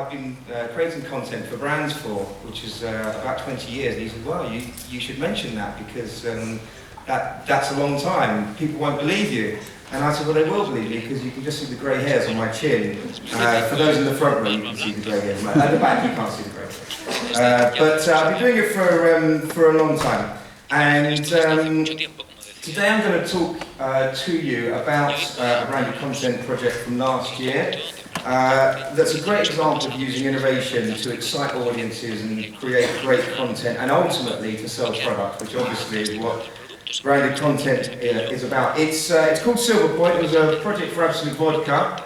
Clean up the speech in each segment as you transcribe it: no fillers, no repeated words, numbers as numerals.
I've been creating content for brands for, which is about 20 years. And he said, well, you should mention that because that's a long time. People won't believe you. And I said, well, they will believe me because you can just see the grey hairs on my chin. For those in the front row, you can see the grey hairs. At the back, you can't see the grey hairs. But I've been doing it for a long time. And today I'm going to talk to you about a brand new content project from last year. That's a great example of using innovation to excite audiences and create great content, and ultimately to sell product, which obviously is what branded content is about. It's called Silverpoint. It was a project for Absolute Vodka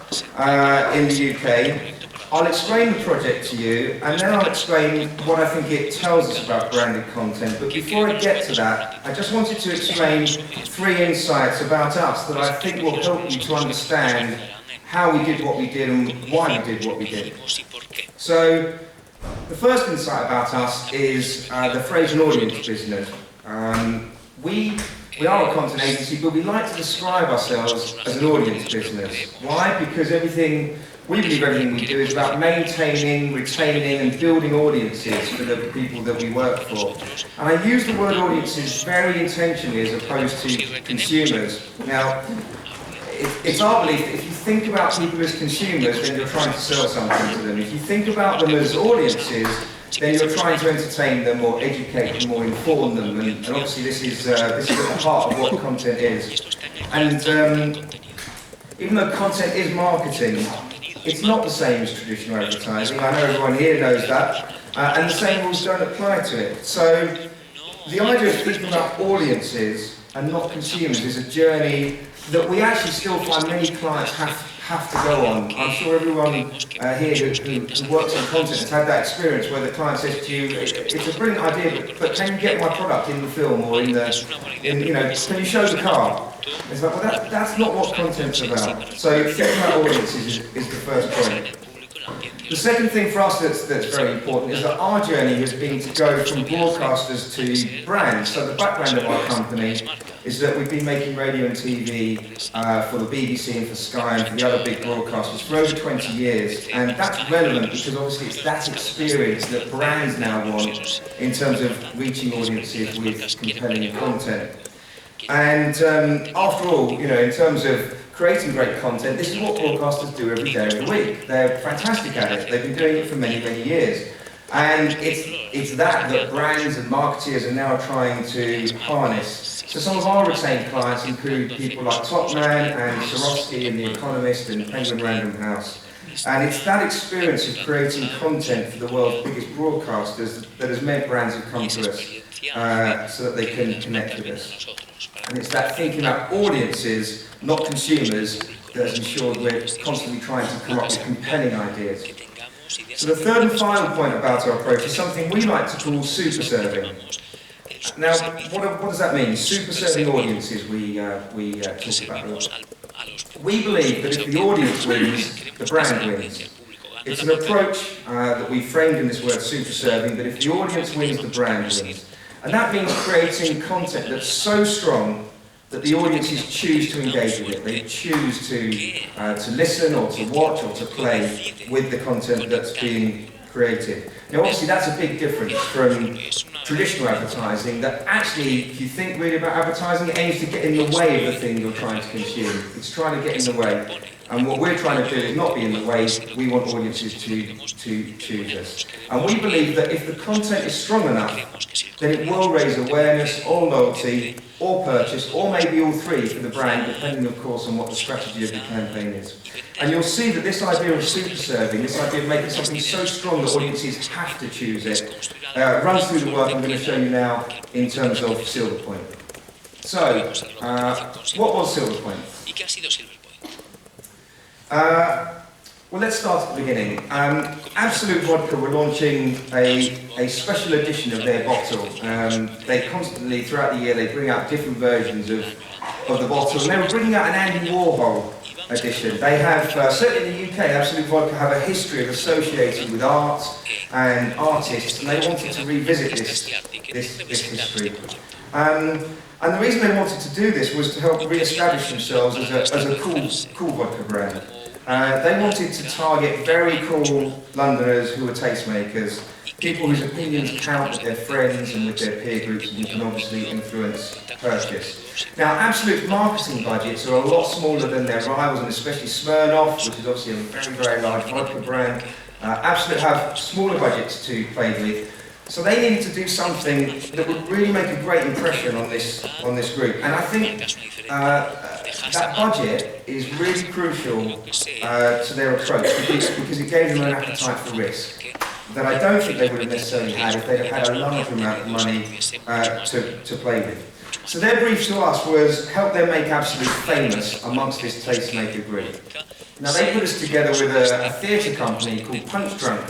in the UK. I'll explain the project to you, and then I'll explain what I think it tells us about branded content. But before I get to that, I just wanted to explain 3 insights about us that I think will help you to understand how we did what we did and why we did what we did. So, the first insight about us is the phrase an audience business. We are a content agency, but we like to describe ourselves as an audience business. Why? Because we believe everything we do is about maintaining, retaining and building audiences for the people that we work for. And I use the word audiences very intentionally as opposed to consumers. Now, it's our belief that if you think about people as consumers, then you're trying to sell something to them. If you think about them as audiences, then you're trying to entertain them or educate them or inform them. And obviously this is at the heart of what content is. And even though content is marketing, it's not the same as traditional advertising. I know everyone here knows that. And the same rules don't apply to it. So the idea of thinking about audiences and not consumers is a journey that we actually still find many clients have to go on. I'm sure everyone here who works on content has had that experience where the client says to you, it's a brilliant idea, but can you get my product in the film or can you show the car? It's like, well, that's not what content's about. So thinking about audiences is the first point. The second thing for us that's very important is that our journey has been to go from broadcasters to brands. So the background of our company is that we've been making radio and TV for the BBC and for Sky and for the other big broadcasters for over 20 years. And that's relevant because obviously it's that experience that brands now want in terms of reaching audiences with compelling content. And after all, in terms of creating great content, this is what broadcasters do every day of the week. They're fantastic at it. They've been doing it for many, many years. And it's that brands and marketeers are now trying to harness. So some of our retained clients include people like Topman and Swarovski and The Economist and Penguin Random House. And it's that experience of creating content for the world's biggest broadcasters that has meant brands have come to us so that they can connect with us. And it's that thinking about audiences, not consumers, that has ensured we're constantly trying to come up with compelling ideas. So the third and final point about our approach is something we like to call super serving. Now, what does that mean? Super serving audiences we talk about a lot. We believe that if the audience wins, the brand wins. It's an approach that we framed in this word super serving, that if the audience wins, the brand wins. And that means creating content that's so strong that the audiences choose to engage with it. They choose to listen or to watch or to play with the content that's being created. Now obviously that's a big difference from traditional advertising that actually, if you think really about advertising, it aims to get in the way of the thing you're trying to consume. It's trying to get in the way. And what we're trying to do is not be in the way. We want audiences to choose us. And we believe that if the content is strong enough, then it will raise awareness or loyalty or purchase, or maybe all three for the brand, depending of course on what the strategy of the campaign is. And you'll see that this idea of super serving, this idea of making something so strong that audiences have to choose it, runs through the work I'm going to show you now in terms of Silverpoint. So, what was Silverpoint? Well, let's start at the beginning. Absolute Vodka were launching a special edition of their bottle. They constantly, throughout the year, they bring out different versions of the bottle. And they were bringing out an Andy Warhol edition. They have, certainly in the UK, Absolute Vodka have a history of associating with art and artists, and they wanted to revisit this history. And the reason they wanted to do this was to help re-establish themselves as a cool vodka brand. They wanted to target very cool Londoners who were tastemakers, people whose opinions count with their friends and with their peer groups, and who can obviously influence purchase. Now, Absolute's marketing budgets are a lot smaller than their rivals, and especially Smirnoff, which is obviously a very, very large vodka brand. Absolute have smaller budgets to play with, so they needed to do something that would really make a great impression on this group. And I think that budget is really crucial to their approach because it gave them an appetite for risk that I don't think they would have necessarily had if they'd have had a large amount of money to play with. So their brief to us was help them make Absolute famous amongst this tastemaker group. Now they put us together with a theatre company called Punch Drunk.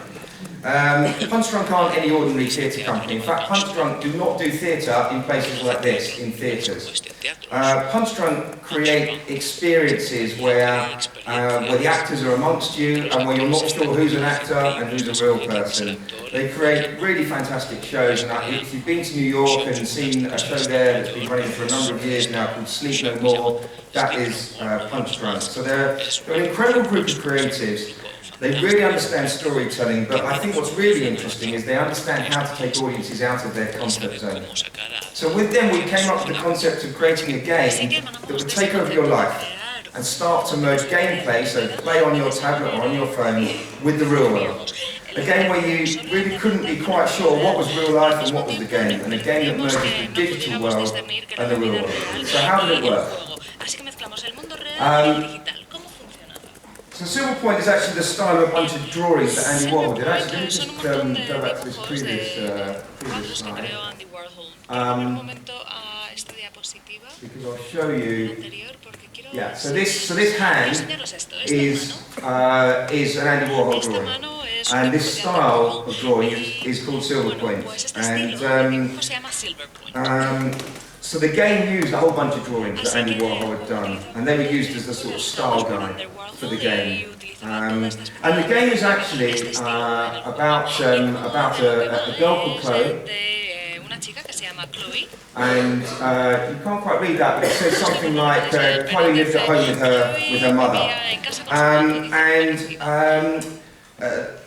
Punch Drunk aren't any ordinary theatre company. In fact, Punch Drunk do not do theatre in places like this, in theatres. Punch Drunk create experiences where the actors are amongst you and where you're not sure who's an actor and who's a real person. They create really fantastic shows, and if you've been to New York and seen a show there that's been running for a number of years now called Sleep No More, that is Punch Drunk. So they're an incredible group of creatives. They really understand storytelling, but I think what's really interesting is they understand how to take audiences out of their comfort zone. So with them we came up with the concept of creating a game that would take over your life and start to merge gameplay, so play on your tablet or on your phone, with the real world. A game where you really couldn't be quite sure what was real life and what was the game, and a game that merges the digital world and the real world. So how did it work? So Silver Point is actually the style of a bunch of drawings that Andy Warhol did. Actually, let me just go back to this previous slide. Because I'll show you. Yeah. So this hand is an Andy Warhol drawing, and this style of drawing is called Silver Point. And so the game used a whole bunch of drawings that Andy Warhol had done, and they were used as the sort of style guide for the game. And the game is actually about a girl called Chloe. And you can't quite read that, but it says something like Chloe lived at home with her mother.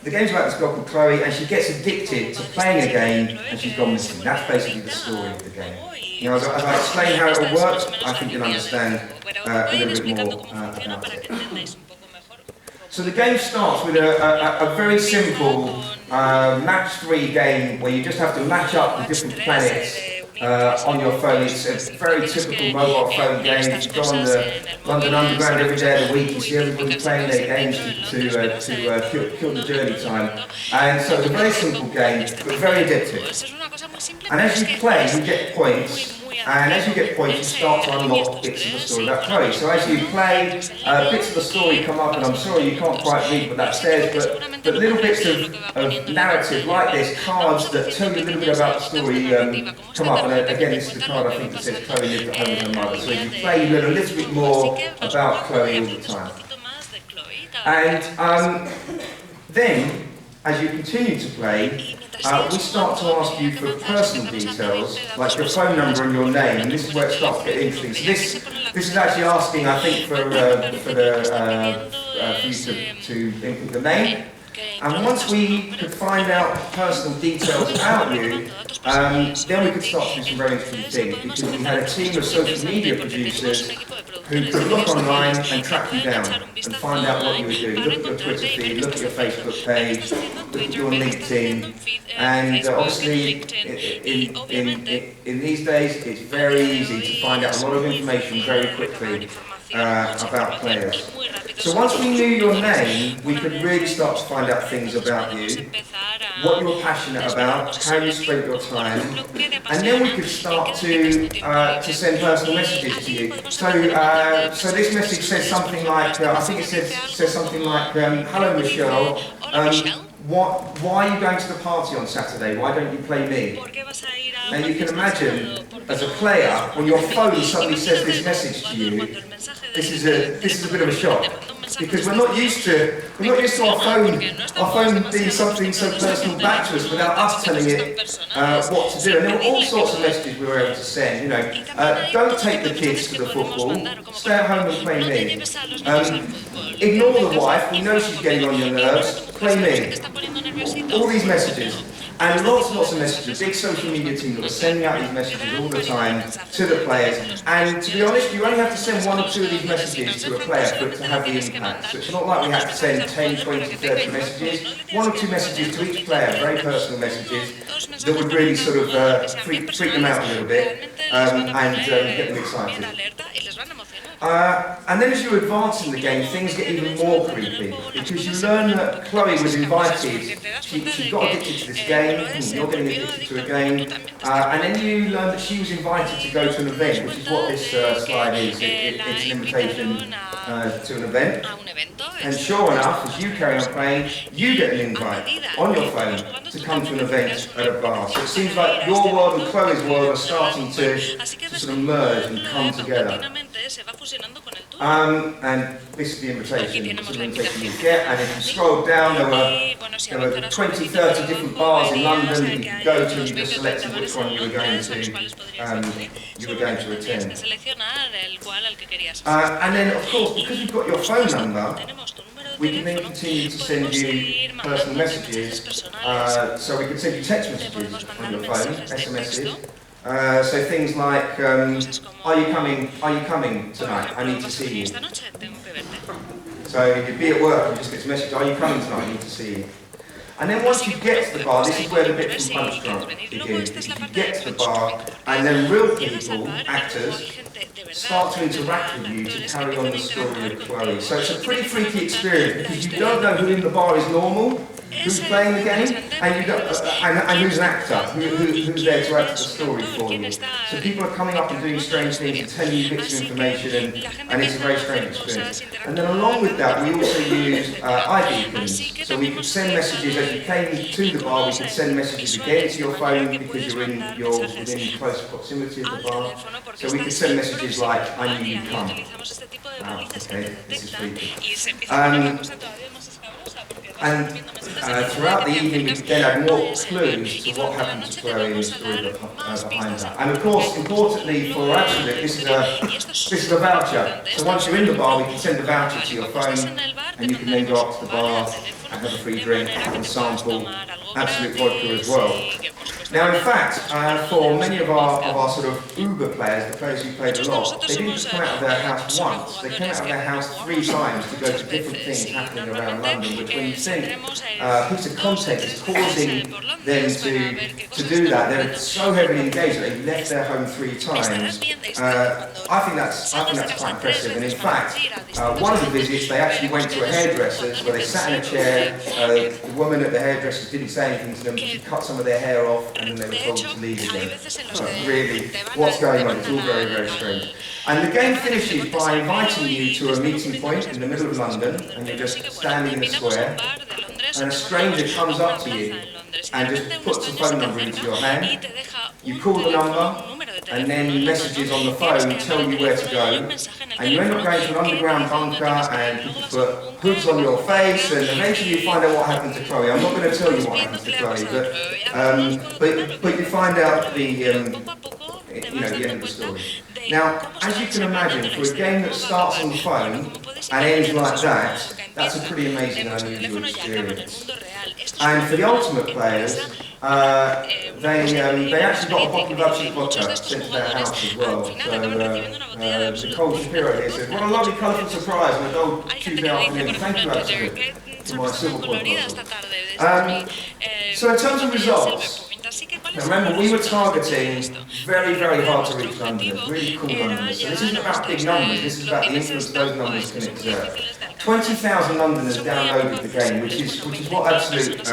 The game's about this girl called Chloe, and she gets addicted to playing a game, and she's gone missing. That's basically the story of the game. You know, as I explain how it all works, I think you'll understand a little bit more about it. So the game starts with a very simple match 3 game where you just have to match up the different planets on your phone. It's a very typical mobile phone game. You go on the London Underground every day of the week, you see everybody playing their games to kill the journey time. And so it's a very simple game, but very addictive. And as you play, you get points. And as you get points, you start to unlock bits of the story about Chloe. So as you play, bits of the story come up, and I'm sorry you can't quite read what that says, but little bits of narrative like this, cards that tell you a little bit about the story come up. And again, this is the card I think that says Chloe lived at home with her mother. So as you play, you learn a little bit more about Chloe all the time. And then, as you continue to play, we start to ask you for personal details, like your phone number and your name, and this is where it starts to get interesting. So this is actually asking, I think, for you to input the name. And once we could find out personal details about you, then we could start to do some very interesting things, because we had a team of social media producers who could look online and track you down and find out what you were doing. Look at your Twitter feed, look at your Facebook page, look at your LinkedIn, and obviously in these days it's very easy to find out a lot of information very quickly about players. So once we knew your name, we could really start to find out things about you, what you were passionate about, how you spent your time, and then we could start to send personal messages to you. So this message says something like, I think it says something like, hello Michelle, why are you going to the party on Saturday? Why don't you play me? Now you can imagine, as a player, when your phone suddenly says this message to you, this is a bit of a shock. because we're not used to our phone being something so personal back to us without us telling it what to do. And there were all sorts of messages we were able to send. You know, don't take the kids to the football. Stay at home and play me. Ignore the wife. We know she's getting on your nerves. Play me. All these messages. And lots and lots of messages, a big social media team that was sending out these messages all the time to the players. And to be honest, you only have to send 1 or 2 of these messages to a player for it to have the impact. So it's not like we have to send 10, 20, 30 messages. 1 or 2 messages to each player, very personal messages, that would really sort of freak them out a little bit and get them excited. And then as you advance in the game, things get even more creepy, because you learn that Chloe was invited, she got addicted to this game, you're getting addicted to a game, and then you learn that she was invited to go to an event, which is what this slide is. It's an invitation to an event. And sure enough, as you carry on playing, you get an invite on your phone to come to an event at a bar. So it seems like your world and Chloe's world are starting to sort of merge and come together. And this is the invitation you get, and if you scroll down, there were 20, 30 different bars in London that you could go to, and you just selected which one you were going to attend. And then, of course, because you've got your phone number, we can then continue to send you personal messages. So we can send you text messages on your phone, SMSs. So things like, are you coming tonight? I need to see you. So you'd be at work and just get a message, are you coming tonight? I need to see you. And then once you get to the bar, this is where the bit from Punch Drunk begins. You get to the bar, and then real people, actors, start to interact with you to carry on the story of Chloe. So it's a pretty freaky experience, because you don't know who in the bar is normal, who's playing the game, and who's an actor, who's there to act the story for you. So people are coming up and doing strange things and telling you bits of information, and it's a very strange experience. And then along with that, we also use ID beacons. So we could send messages as you came to the bar. We could send messages again to your phone because you're within close proximity of the bar. So we could send messages like, I knew you'd come. Wow, okay, this is freaky. And throughout the evening, we then add more clues to what happened to Chloe and the story behind that. And of course, importantly for Absolute, this is a voucher. So once you're in the bar, we can send a voucher to your phone, and you can then go up to the bar and have a free drink and sample Absolute vodka as well. Now, in fact, for many of our sort of Uber players, the players who played a lot, they didn't just come out of their house once. They came out of their house 3 times to go to different things happening around London, which when you think a piece of content is causing them to do that, they're so heavily engaged that they've left their home 3 times. I think that's quite impressive. And in fact, one of the visits, they actually went to a hairdresser's where they sat in a chair. The woman at the hairdresser's didn't say anything to them, but she cut some of their hair off, and then they were told to leave again. So really, what's going on? It's all very, very strange. And the game finishes by inviting you to a meeting point in the middle of London, and you're just standing in the square, and a stranger comes up to you and just puts a phone number into your hand. You call the number, and then messages on the phone tell you where to go, and you end up going to an underground bunker, and people put hoods on your face, and eventually you find out what happened to Chloe. I'm not going to tell you what happened to Chloe, but you find out the end of the story. Now, as you can imagine, for a game that starts on the phone and ends like that, that's a pretty amazing and unusual experience. And for the Ultimate players, they actually got a bottle of Absolute vodka sent to their house as well. So Nicole Shapiro here says, what a lovely colourful surprise on a dull Tuesday afternoon. Thank you, Absolute, for my silver point bottle. So in terms of results, now remember, we were targeting very, very hard to reach numbers, really cool numbers. So this isn't about big numbers, this is about the influence those numbers can exert. 20,000 Londoners downloaded the game, which is what Absolute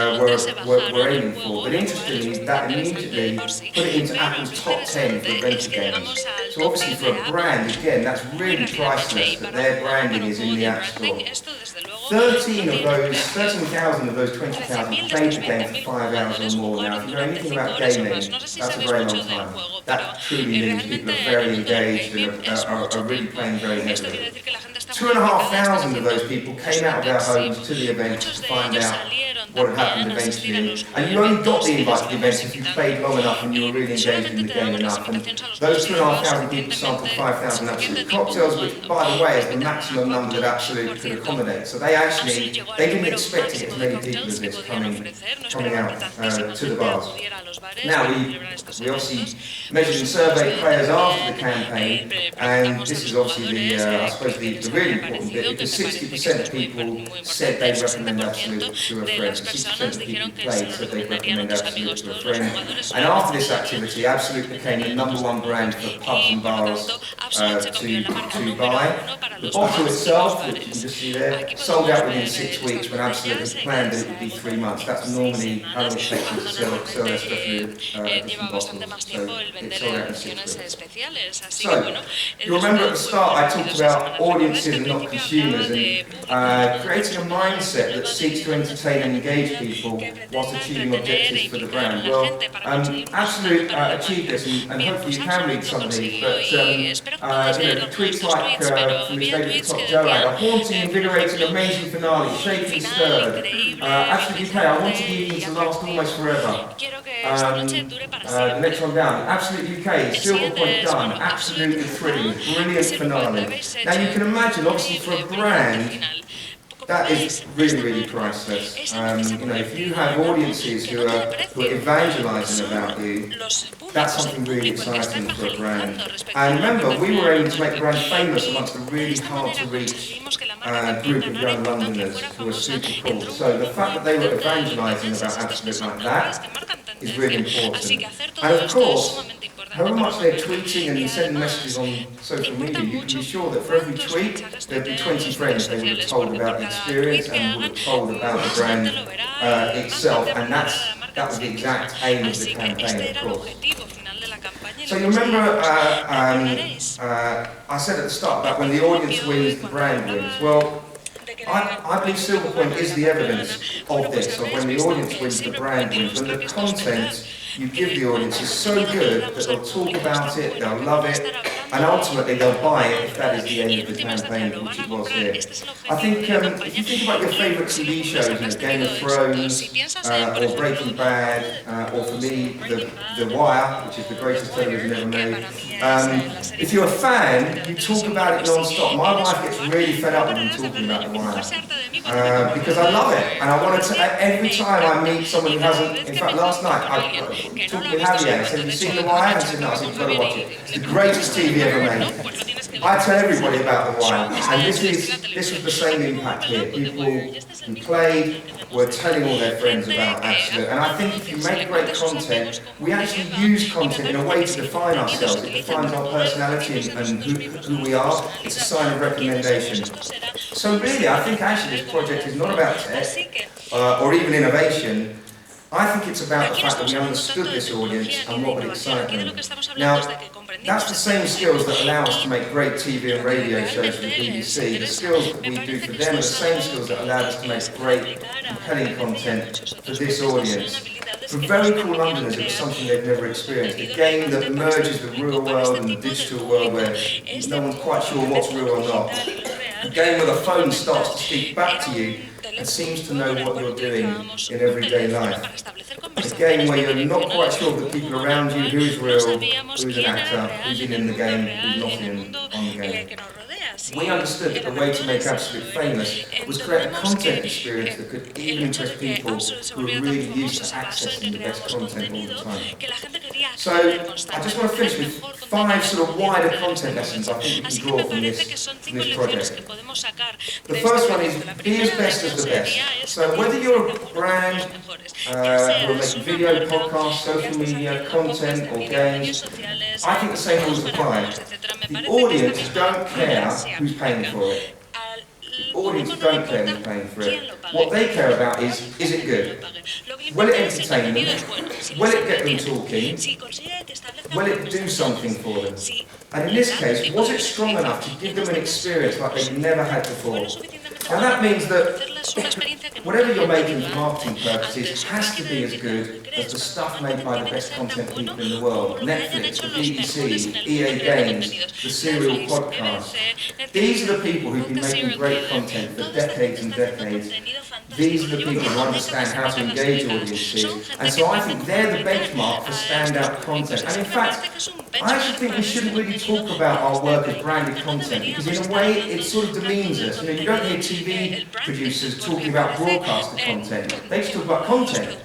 were aiming for. But interestingly, that immediately put it into Apple's top 10 for adventure games. So obviously for a brand, again, that's really priceless that their branding is in the App Store. 13,000 of those 20,000 played the game for 5 hours or more. Now, if you know anything about gaming, that's a very long time. That truly means people are very engaged and are really playing very heavily. 2,500 of those people came out of their homes to the event to find out what had happened eventually. And you only got the invite to the event if you played long enough and you were really engaged in the game enough. And those 2,500 people sampled 5,000 absolute cocktails, which, by the way, is the maximum number that absolute could accommodate. So they didn't expect to get as many people as this coming out to the bars. Now, we obviously measured and surveyed players after the campaign, and this is obviously I suppose the really important bit, because 60% of people said they'd recommend Absolute to a friend. 60% of the people who played said they'd recommend Absolute to a friend. And after this activity, Absolute became the #1 brand for pubs and bars to buy. The bottle itself, which you can just see there, sold out within 6 weeks when Absolute had planned that it would be 3 months. That's normally how long it takes them to sell their stuff with different bottles. So it sold out in 6 weeks. So, you remember at the start I talked about audiences and not consumers, and creating a mindset that seeks to entertain and engage people whilst achieving objectives for the brand. Well, Absolute achieved this, and hopefully you can read some of these, but tweets like from his David Top Joad, a haunting, invigorating, amazing finale, shaking, stirred. Absolute UK, I want to give you to last almost forever. The next one down, Absolute UK, Silver Point done, absolutely thrilling, brilliant finale. Now you can imagine, obviously for a brand, that is really, really priceless. If you have audiences who are evangelising about you, that's something really exciting for a brand. And remember, we were aiming to make the brand famous amongst a really hard-to-reach group of young Londoners who are super cool. So the fact that they were evangelising about Absolute like that is really important. And of course, however much they're tweeting and sending messages on social media, you can be sure that for every tweet, there'd be 20 friends they would have told about the experience and would have told about the brand itself, and that was the exact aim of the campaign, of course. So you remember I said at the start that when the audience wins, the brand wins. Well, I believe Silver Point is the evidence of this, of when the audience wins, the brand wins, when the content you give the audience is so good that they'll talk about it, they'll love it, and ultimately they'll buy it if that is the aim of the campaign, which it was here. I think if you think about your favourite TV shows, Game of Thrones, or Breaking Bad, or for me, The Wire, which is the greatest television ever made, if you're a fan, you talk about it non-stop. My wife gets really fed up with me talking about The Wire, because I love it, and I want to, every time I meet someone who hasn't, in fact last night, I talked with Javier, I said, have you seen The Wire? And he said, no, I said, you've got to watch it. It's the greatest TV ever made. I tell everybody about The Wire, and this was the same impact here. People who played were telling all their friends about Absolute, and I think if you make great content, we actually use content in a way to define ourselves. It defines our personality and who we are. It's a sign of recommendation. So really, I think actually this project is not about tech or even innovation. I think it's about the fact that we understood this audience and what would excite them. Now, that's the same skills that allow us to make great TV and radio shows for the BBC. The skills that we do for them are the same skills that allow us to make great, compelling content for this audience. For very cool Londoners, it was something they've never experienced. A game that merges the real world and the digital world where no one's quite sure what's real or not. A game where the phone starts to speak back to you and seems to know what you're doing in everyday life. A game where you're not quite sure of the people around you, who is real, who's an actor, who's in the game, who's not in on the game. We understood that the way to make Absolute famous was create a content experience that could even impress people who are really used to accessing the best content all the time. So, I just want to finish with 5 sort of wider content lessons I think you can draw from this project. The first one is, be as best as the best. So whether you're a brand who are making video, podcasts, social media, content or games, I think the same rules apply. The audience don't care who's paying for it. The audience don't care who's paying for it. What they care about is it good? Will it entertain them? Will it get them talking? Will it do something for them? And in this case, was it strong enough to give them an experience like they've never had before? And that means that whatever you're making for marketing purposes has to be as good as the stuff made by the best content people in the world. Netflix, the BBC, EA Games, the Serial podcast. These are the people who've been making great content for decades and decades. These are the people who understand how to engage audiences. And so I think they're the benchmark for standout content. And in fact, I actually think we shouldn't really talk about our work as branded content, because in a way it sort of demeans us. You don't hear TV producers talking about broadcaster content. They just talk about content.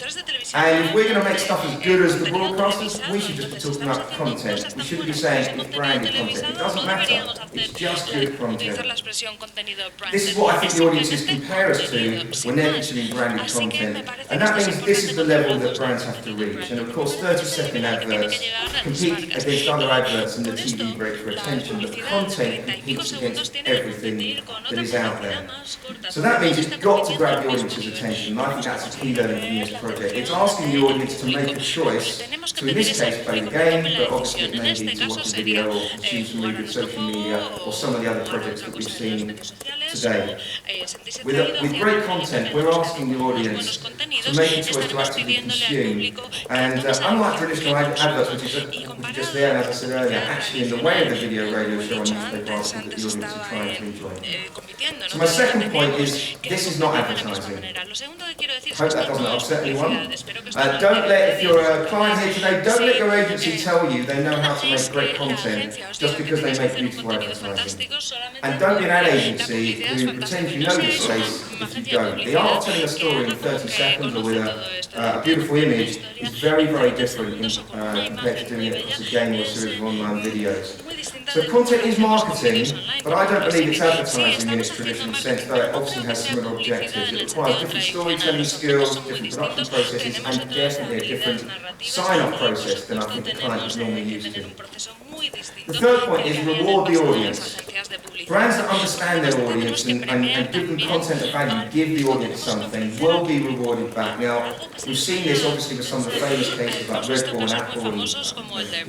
And if we're going to make stuff as good as the broadcasters, we should just be talking about content. We shouldn't be saying it's branded content. It doesn't matter. It's just good content. This is what I think the audiences compare us to when they're consuming branded content. And that means this is the level that brands have to reach. And of course, 30-second adverts compete against other adverts and the TV break for attention, but content competes against everything that is out there. So that means it's got to grab the audience's attention, and I think that's a key learning from this project. It's asking the audience to make a choice to, in this case, play the game, but obviously it may be to watch a video or consume some really good social media or some of the other projects that we've seen today. With great content, we're asking the audience to make a choice to actively consume. And unlike traditional adverts, which is just there, and as I said earlier, actually in the way of the video radio show on newspaper articles that the audience are trying to enjoy. So my second point is, this is not advertising. I hope that doesn't upset anyone. Don't let, if you're a client here today, don't let your agency tell you they know how to make great content just because they make beautiful advertising. And don't be an ad agency who pretends you know this space if you don't. The art of telling a story in 30 seconds or with a beautiful image is very, very different compared to doing it as a game or a series of online videos. So content is marketing, but I don't believe it's advertising in its traditional sense, though it obviously has similar objectives. It requires different storytelling skills, different production processes, and definitely a different sign-off process than I think the client is normally used to. The third point is reward the audience. Brands that understand their audience and give them content of value, give the audience something, will be rewarded back. Now, we've seen this obviously with some of the famous cases like Red Bull and Apple and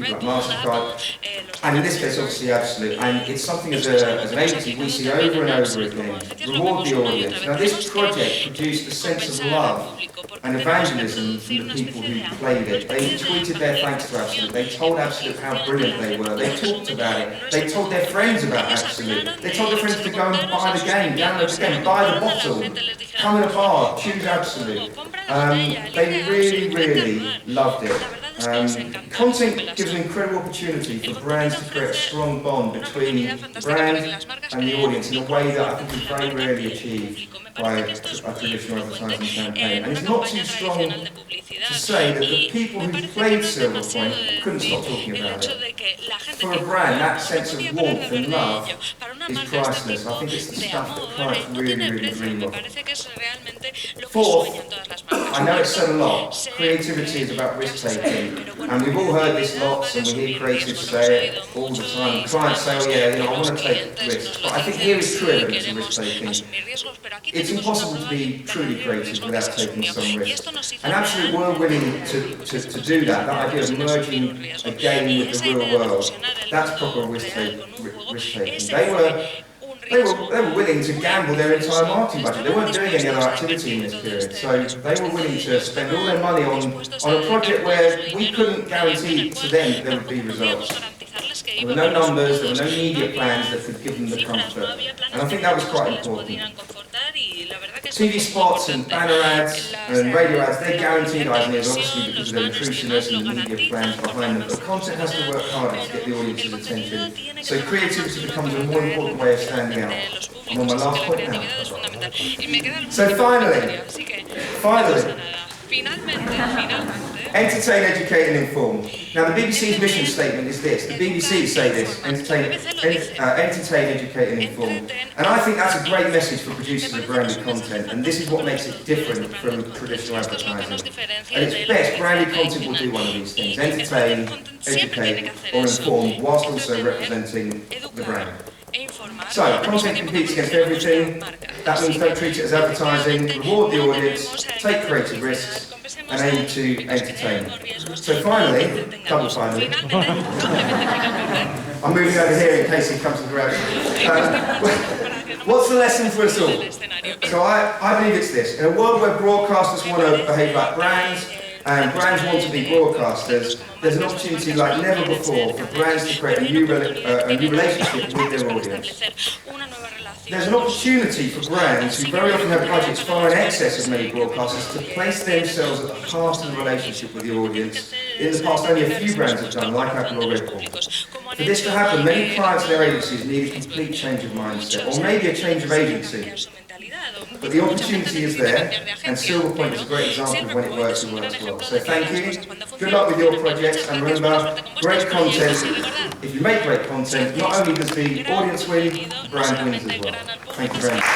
people like MasterCard, and in this case obviously Absolute, and it's something as an agency we see over and over again. Reward the audience. Now this project produced a sense of love and evangelism from the people who played it. They tweeted their thanks to Absolute, they told Absolute how brilliant they were, they talked about it, they told their friends about Absolute, they told their friends to go and buy the game, download the game, buy the bottle, come in a bar, choose Absolute. They really, really loved it. Content gives an incredible opportunity for brands to create a strong bond between the brand and the audience in a way that I think is very rarely achieved by a traditional advertising campaign. And it's not too strong to say that the people who played Silver Point couldn't stop talking about it. For a brand, that sense of warmth and love is priceless. I think it's the stuff that clients really, really dream of. Fourth, I know it's said a lot, creativity is about risk-taking. And we've all heard this lots, and we hear creatives say it all the time. Clients say, oh yeah, I want to take risks. But I think here is true evidence of risk-taking. It's impossible to be truly creative without taking some risks. And Absolute were willing to do that. That idea of merging a game with the real world, that's proper risk-taking. They were willing to gamble their entire marketing budget. They weren't doing any other activity in this period, so they were willing to spend all their money on a project where we couldn't guarantee to them that there would be results. There were no numbers, there were no media plans that could give them the comfort, and I think that was quite important. TV spots and banner ads and radio ads, they're guaranteed ideas, obviously because of their intrusiveness and the media plans behind them, but content has to work harder to get the audience's attention. So creativity becomes a more important way of standing out. I'm on my last point now. So finally, entertain, educate and inform. Now the BBC's mission statement is this. The BBC say this, entertain, educate and inform. And I think that's a great message for producers of branded content, and this is what makes it different from traditional advertising. At its best, branded content will do one of these things, entertain, educate or inform, whilst also representing the brand. So, content competes against everything. That means don't treat it as advertising, reward the audience, take creative risks, and aim to entertain. So finally, double finally, I'm moving over here in case he comes to grab it. What's the lesson for us all? So I believe it's this. In a world where broadcasters want to behave like brands, and brands want to be broadcasters, there's an opportunity like never before for brands to create a new relationship with their audience. There's an opportunity for brands who very often have budgets far in excess of many broadcasters to place themselves at the heart of the relationship with the audience. In the past, only a few brands have done, like Apple or Red Bull. For this to happen, many clients and their agencies need a complete change of mindset, or maybe a change of agency. But the opportunity is there, and Silver Point is a great example of when it works and works well. So thank you, good luck with your projects, and remember, great content. If you make great content, not only does the audience win, the brand wins as well. Thank you very much.